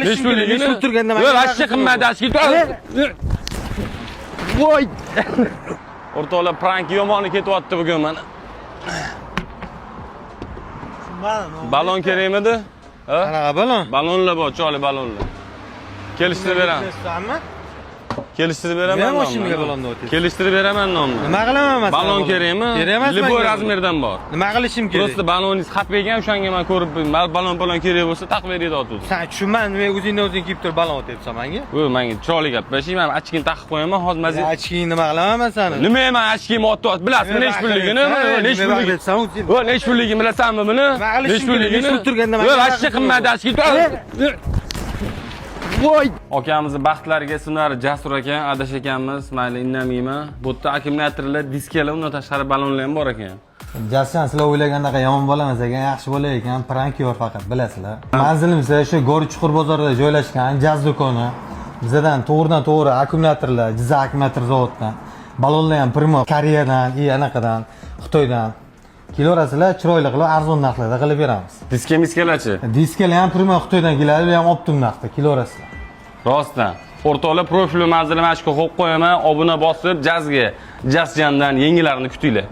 Nesh pulligini turganda voy vashcha qimmat ashki voy o'rtoqlar prank yomoni ketyapti bugun mana balon kerakmidi ha qanaqa balon balonlar bor choli balonlar kelishtirib beraman kelishtirib beraman men mashinaga balonni o'taysiz kelishtirib beraman nomni nima qilaman masalan balon kerakmi kerak emas любой razmerdan bor nima qilishim kerak просто baloningiz qap ekan o'shanga men ko'rib balon kerak bo'lsa taqib beradi otib sen tushunman men o'zing kiyib turib balon o'tyapsan menga voy menga choli gaplashayman achkini taqib qo'yaman hozir mazid ochkingni nima qilaman man seni nima man ochkimni otyapti bilasizmi nech pulligini nech pulligini voy nech pulligini bilasanmi buni nech pulligini turganda voy vashcha qimmat ochki voy akamizni baxtlariga ismlari Jasur ekan adash ekanmiz mayli indamayman bu yerda akkumulyatorlar diskalar undan tashqari balonlar ham bor ekan Jashan sizlar o'ylagandaqa yomon bola emas ekan, yaxshi bola ekan, prank yor faqat bilasizlar. Manzilimiz o'sha G'or-Chuqur bozorida joylashgan Jaz do'koni. Bizdan to'g'ridan-to'g'ri akkumulyatorlar, Jizzax akkumulyator zavodidan. Balonlar ham Primo Koreyadan, anaqadan, Xitoydan. Kelarasizlar, chiroyli qilib arzon narxlarda qilib beramiz. Diska-miskalarchi? Diskalar ham Primo Xitoydan keladi, bu ham optim narxda kelarasizlar. Rostdan. O'rtoqlar profilni manzilini mashq qo'yib qo'yaman, obuna bosib Jazga, Jazjandan yangilarini kutinglar.